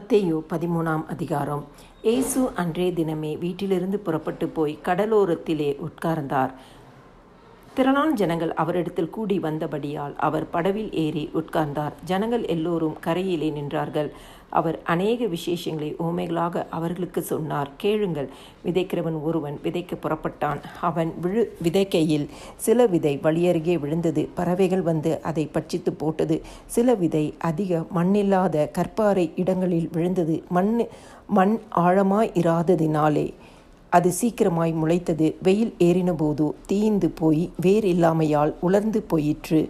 மத்தேயு 13ஆம் அதிகாரம். இயேசு அன்றைய தினமே வீட்டிலிருந்து புறப்பட்டு போய் கடலோரத்திலே உட்கார்ந்தார். திரளான ஜனங்கள் அவரிடத்தில் கூடி வந்தபடியால் அவர் படவில் ஏறி உட்கார்ந்தார். ஜனங்கள் எல்லோரும் கரையிலே நின்றார்கள். அவர் அநேக விசேஷங்களை உவமைகளாக அவர்களுக்கு சொன்னார். கேளுங்கள். விதைக்கிறவன் ஒருவன் விதைக்க புறப்பட்டான். அவன் விதைக்கையில் சில விதை வழியருகே விழுந்தது. பறவைகள் வந்து அதை பட்சித்து போட்டது. சில விதை அதிக மண்ணில்லாத கற்பாறை இடங்களில் விழுந்தது. மண் ஆழமாய் இராததினாலே அது சீக்கிரமாய் முளைத்தது. வெயில் ஏறினபோது தீய்ந்து போய் வேர் இல்லாமையால் உலர்ந்து போயிற்று.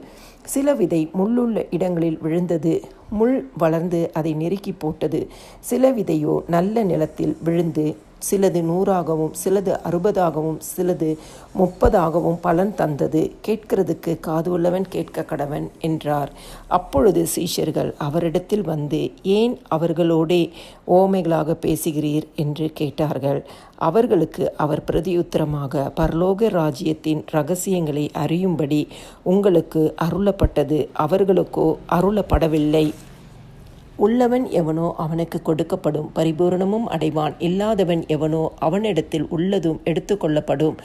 சில விதை முள்ளுள்ள இடங்களில் விழுந்தது. முள் வளர்ந்து அதை நெருக்கி போட்டது. சில விதையோ நல்ல நிலத்தில் விழுந்து சிலது 100ஆகவும் சிலது 60ஆகவும் சிலது 30ஆகவும் பலன் தந்தது. கேட்கிறதுக்கு காது உள்ளவன் கேட்க கடவன் என்றார். அப்பொழுது சீஷர்கள் அவரிடத்தில் வந்து, ஏன் அவர்களோடே உவமைகளாக பேசுகிறீர் என்று கேட்டார்கள். அவர்களுக்கு அவர் பிரதியுத்தரமாக, பரலோக ராஜ்யத்தின் இரகசியங்களை அறியும்படி உங்களுக்கு அருளப்பட்டது, அவர்களுக்கோ அருளப்படவில்லை. உள்ளவன் எவனோ அவனுக்கு கொடுக்கப்படும், பரிபூரணமும் அடைவான். இல்லாதவன் எவனோ அவனிடத்தில் உள்ளதும் எடுத்து கொள்ளப்படும்.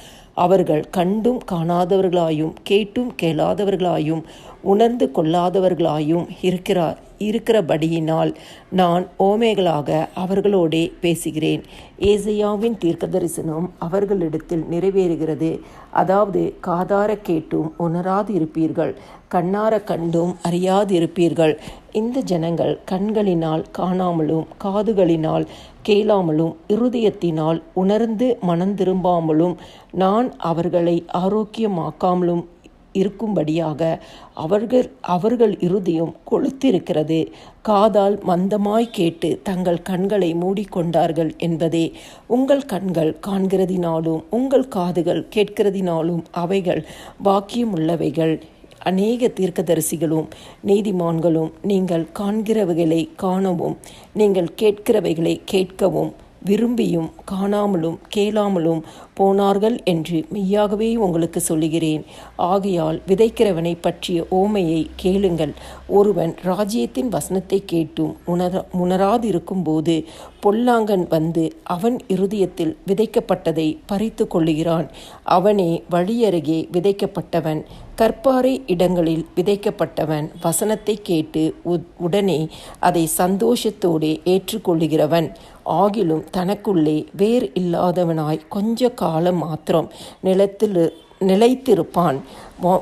அவர்கள் கண்டும் காணாதவர்களாயும் கேட்டும் கேளாதவர்களாயும் உணர்ந்து கொள்ளாதவர்களாயும் இருக்கிறபடியினால் நான் உவமைகளாக அவர்களோடே பேசுகிறேன். ஏசாயாவின் தீர்க்கதரிசனம் அவர்களிடத்தில் நிறைவேறுகிறது. அதாவது, காதார கேட்டும் உணராது இருப்பீர்கள், கண்ணார கண்டும் அறியாதிருப்பீர்கள். இந்த ஜனங்கள் கண்களினால் காணாமலும் காதுகளினால் கேளாமலும் இருதயத்தினால் உணர்ந்து மனந்திரும்பாமலும் நான் அவர்களை ஆரோக்கியமாக்காமலும் இருக்கும்படியாக அவர்கள் இருதயம் கொளுத்திருக்கிறது. காதால் மந்தமாய் கேட்டு தங்கள் கண்களை மூடிக்கொண்டார்கள் என்பதே. உங்கள் கண்கள் காண்கிறதினாலும் உங்கள் காதுகள் கேட்கிறதினாலும் அவைகள் பாக்கியமுள்ளவைகள். அநேக தீர்க்கதரிசிகளும் நீதிமான்களும் நீங்கள் காண்கிறவைகளை காணவும் நீங்கள் கேட்கிறவைகளை கேட்கவும் விரும்பியும் காணாமலும் கேளாமலும் போனார்கள் என்று மெய்யாகவே உங்களுக்கு சொல்லுகிறேன். ஆகையால் விதைக்கிறவனை பற்றிய ஓமையை கேளுங்கள். ஒருவன் ராஜ்யத்தின் வசனத்தை கேட்டும் உணராதிருக்கும் போது பொல்லாங்கன் வந்து அவன் இருதயத்தில் விதைக்கப்பட்டதை பறித்து கொள்ளுகிறான். அவனே வழியருகே விதைக்கப்பட்டவன். கற்பாறை இடங்களில் விதைக்கப்பட்டவன் வசனத்தை கேட்டு உடனே அதை சந்தோஷத்தோடு ஏற்றுக்கொள்ளுகிறவன். ஆகிலும் தனக்குள்ளே வேர் இல்லாதவனாய் கொஞ்ச காலம் மாத்திரம் நிலைத்திருப்பான்.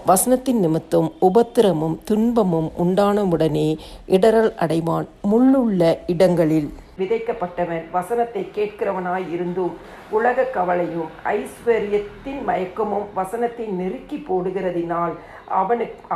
வசனத்தின் நிமித்தம் உபத்திரமும் துன்பமும் உண்டானவுடனே இடறல் அடைவான். முள்ளுள்ள இடங்களில் விதைக்கப்பட்டவன் வசனத்தை கேட்கிறவனாய் இருந்தும் உலக கவலையும் ஐஸ்வர்யத்தின் மயக்கமும் வசனத்தை நெருக்கி போடுகிறதினால்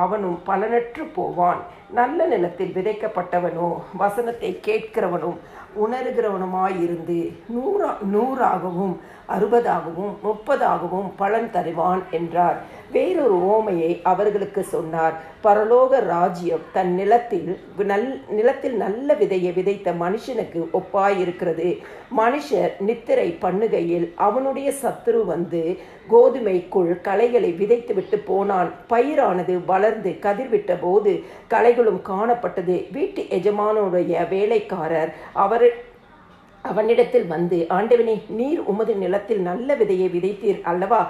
அவனும் பலனற்று போவான். நல்ல நிலத்தில் விதைக்கப்பட்டவனோ வசனத்தை கேட்கிறவனும் உணர்கிறவனுமாயிருந்து 100ஆகவும் 60ஆகவும் 30ஆகவும் பலன் தருவான் என்றார். வேறொரு ஓமையை அவர்களுக்கு சொன்னார். பரலோக ராஜ்யம் தன் நிலத்தில் நல்ல விதையை விதைத்த மனுஷனுக்கு ஒப்பாயிருக்கிறது. மனுஷர் நித்திரை பண்ணுகையில் அவனுடைய சத்துரு வந்து கோதுமைக்குள் களைகளை விதைத்துவிட்டு போனான். பயிரானது வளர்ந்து கதிர்விட்ட போது களைகளும் காணப்பட்டது. வீட்டு எஜமானுடைய வேலைக்காரர் அவனிடத்தில் வந்து, ஆண்டவனே, நீர் உமது நிலத்தில் நல்ல விதையை விதைத்தீர் அல்லவா?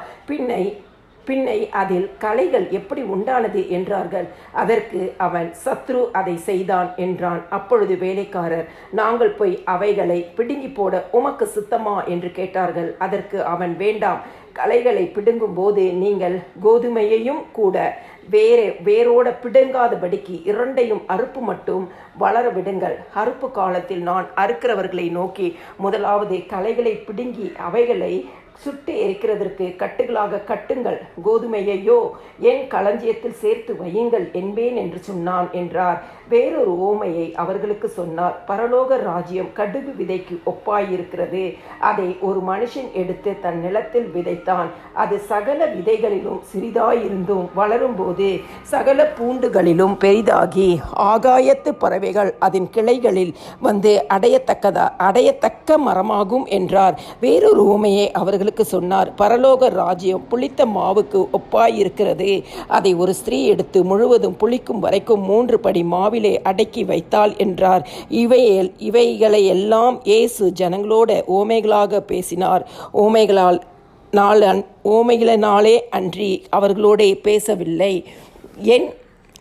பின்னை அதில் களைகள் எப்படி உண்டானது என்றார்கள். அதற்கு அவன், சத்ரு அதை செய்தான் என்றான். அப்பொழுது வேலைக்காரர், நாங்கள் போய் அவைகளை பிடுங்கி போட உமக்கு சித்தமா என்று கேட்டார்கள். அதற்கு அவன், வேண்டாம். களைகளை பிடுங்கும் போது நீங்கள் கோதுமையையும் கூட வேரோட பிடுங்காதபடிக்கு 2ஐயும் அறுப்பு மட்டும் வளர விடுங்கள். அறுப்பு காலத்தில் நான் அறுக்கிறவர்களை நோக்கி, முதலாவது களைகளை பிடுங்கி அவைகளை சுட்டு எரிக்கிறதற்கு கட்டுகளாக கட்டுங்கள், கோதுமையையோ என் களஞ்சியத்தில் சேர்த்து வையுங்கள் என்பேன் என்று சொன்னான் என்றார். வேறொரு ஓமையை அவர்களுக்கு சொன்னார். பரலோக ராஜ்யம் கடுகு விதைக்கு ஒப்பாயிருக்கிறது. அதை ஒரு மனுஷன் எடுத்து தன் நிலத்தில் விதைத்தான். அது சகல விதைகளிலும் சிறிதாயிருந்தும் வளரும்போது சகல பூண்டுகளிலும் பெரிதாகி ஆகாயத்து பறவைகள் அதன் கிளைகளில் வந்து அடையத்தக்க மரமாகும் என்றார். வேறொரு ஓமையை அவர்கள் பதிலுக்கு சொன்னார், பரலோக ராஜ்யம் புளித்த மாவுக்கு ஒப்பாயிருக்கிறது. அதை ஒரு ஸ்திரீ எடுத்து முழுவதும் புளிக்கும் வரைக்கும் 3 படி மாவிலே அடக்கி வைத்தாள் என்றார். இவைகளை எல்லாம் இயேசு ஜனங்களோட ஓமைகளாக பேசினார். ஓமைகளினாலே அன்றி அவர்களோடே பேசவில்லை. என்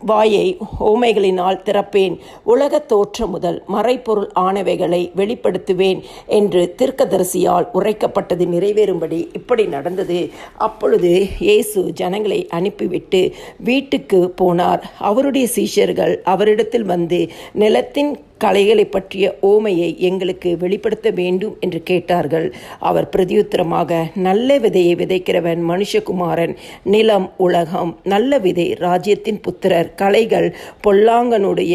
வாயை ஓமைகளினால் திறப்பேன், உலகத் தோற்றம் முதல் மறைப்பொருள் ஆனவைகளை வெளிப்படுத்துவேன் என்று தீர்க்கதரிசியால் உரைக்கப்பட்டது நிறைவேறும்படி இப்படி நடந்தது. அப்பொழுது இயேசு ஜனங்களை அனுப்பிவிட்டு வீட்டுக்கு போனார். அவருடைய சீஷர்கள் அவரிடத்தில் வந்து, நிலத்தின் களைகளை பற்றிய ஓமையை எங்களுக்கு வெளிப்படுத்த வேண்டும் என்று கேட்டார்கள். அவர் பிரதியுத்தரமாக, நல்ல விதையை விதைக்கிறவன் மனுஷகுமாரன், நிலம் உலகம். நல்ல விதை ராஜ்யத்தின் புத்திரர், களைகள் பொல்லாங்கனுடைய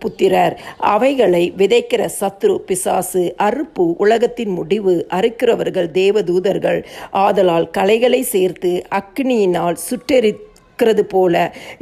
புத்திரர். அவைகளை விதைக்கிற சத்ரு பிசாசு, அறுப்பு உலகத்தின் முடிவு, அறுக்கிறவர்கள் தேவதூதர்கள். ஆதலால் களைகளை சேர்த்து அக்கினியினால் போல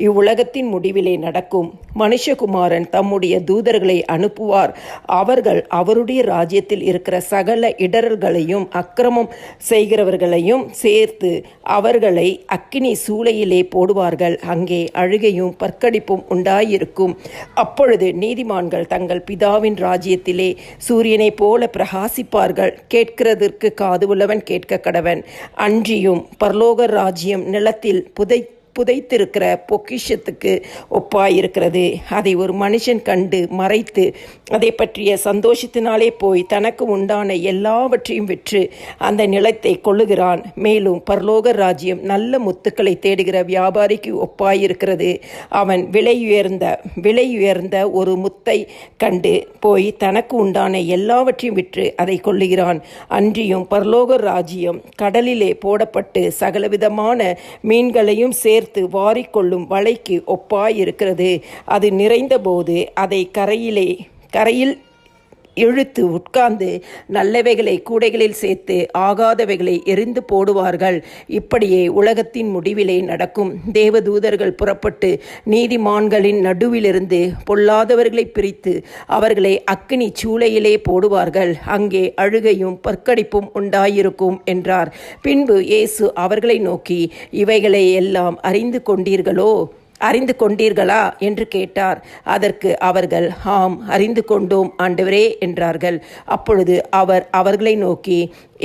இவ்வுலகத்தின் முடிவிலே நடக்கும். மனுஷகுமாரன் தம்முடைய தூதர்களை அனுப்புவார். அவர்கள் அவருடைய ராஜ்யத்தில் இருக்கிற சகல இடர்களையும் அக்கிரமம் செய்கிறவர்களையும் சேர்த்து அவர்களை அக்கினி சூளையிலே போடுவார்கள். அங்கே அழுகையும் பற்கடிப்பும் உண்டாயிருக்கும். அப்பொழுது நீதிமான்கள் தங்கள் பிதாவின் ராஜ்யத்திலே சூரியனைப் போல பிரகாசிப்பார்கள். கேட்கிறதற்கு காது உள்ளவன் கேட்க கடவன். அன்றியும் பரலோக ராஜ்யம் நிலத்தில் புதைத்திருக்கிற பொக்கிஷத்துக்கு ஒப்பாயிருக்கிறது. அதை ஒரு மனுஷன் கண்டு மறைத்து அதை பற்றிய சந்தோஷத்தினாலே போய் தனக்கு உண்டான எல்லாவற்றையும் விற்று அந்த நிலத்தை கொள்ளுகிறான். மேலும் பரலோக ராஜ்யம் நல்ல முத்துக்களை தேடுகிற வியாபாரிக்கு ஒப்பாயிருக்கிறது. அவன் விலையுயர்ந்த ஒரு முத்தை கண்டு போய் தனக்கு உண்டான எல்லாவற்றையும் விற்று அதை கொள்ளுகிறான். அன்றியும் பரலோக ராஜ்யம் கடலிலே போடப்பட்டு சகலவிதமான மீன்களையும் சேர்த்து வாரிக்கொள்ளும் வலைக்கு ஒப்பாயிருக்கிறது. அது நிறைந்தபோது அதை கரையில் இழுத்து உட்கார்ந்து நல்லவைகளை கூடைகளில் சேர்த்து ஆகாதவைகளை எரிந்து போடுவார்கள். இப்படியே உலகத்தின் முடிவிலே நடக்கும். தேவதூதர்கள் புறப்பட்டு நீதிமான்களின் நடுவிலிருந்து பொல்லாதவர்களை பிரித்து அவர்களை அக்கினி சூளையிலே போடுவார்கள். அங்கே அழுகையும் பற்கடிப்பும் உண்டாயிருக்கும் என்றார். பின்பு இயேசு அவர்களை நோக்கி, இவைகளை எல்லாம் அறிந்து கொண்டீர்களா என்று கேட்டார். அதற்கு அவர்கள், ஆம், அறிந்து கொண்டோம் ஆண்டவரே என்றார்கள். அப்பொழுது அவர் அவர்களை நோக்கி,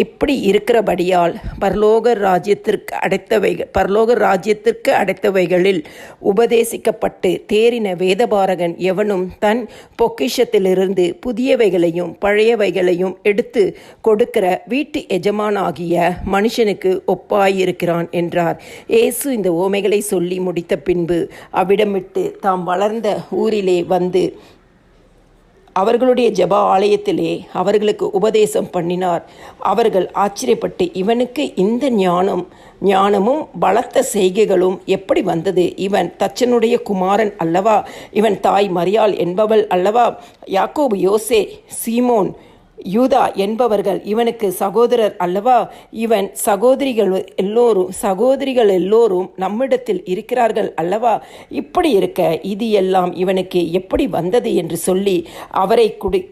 இப்படி இருக்கிறபடியால் பரலோக ராஜ்யத்திற்கு அடைத்தவைகளில் உபதேசிக்கப்பட்டு தேறின வேதபாரகன் எவனும் தன் பொக்கிஷத்திலிருந்து புதியவைகளையும் பழையவைகளையும் எடுத்து கொடுக்கிற வீட்டு எஜமானாகிய மனுஷனுக்கு ஒப்பாயிருக்கிறான் என்றார். இயேசு இந்த ஓமைகளை சொல்லி முடித்த பின்பு அவ்விடமிட்டு தாம் வளர்ந்த ஊரிலே வந்து அவர்களுடைய ஜெப ஆலயத்திலே அவர்களுக்கு உபதேசம் பண்ணினார். அவர்கள் ஆச்சரியப்பட்டு, இவனுக்கு இந்த ஞானமும் பலத்த செய்கைகளும் எப்படி வந்தது? இவன் தச்சனுடைய குமாரன் அல்லவா? இவன் தாய் மரியாள் என்பவள் அல்லவா? யாக்கோபு, யோசே, சீமோன், யூதா என்பவர்கள் இவனுக்கு சகோதரர் அல்லவா? இவன் சகோதரிகள் எல்லோரும் நம்மிடத்தில் இருக்கிறார்கள் அல்லவா? இப்படி இருக்க இது எல்லாம் இவனுக்கு எப்படி வந்தது என்று சொல்லி அவரை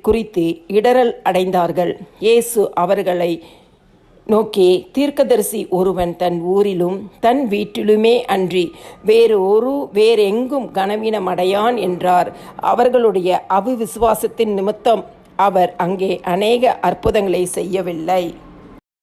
குறித்து இடறல் அடைந்தார்கள். இயேசு அவர்களை நோக்கி, தீர்க்கதரிசி ஒருவன் தன் ஊரிலும் தன் வீட்டிலுமே அன்றி வேறெங்கும் கனவீனமடையான் என்றார். அவர்களுடைய அவிசுவாசத்தின் நிமித்தம் அவர் அங்கே அநேக அற்புதங்களை செய்யவில்லை.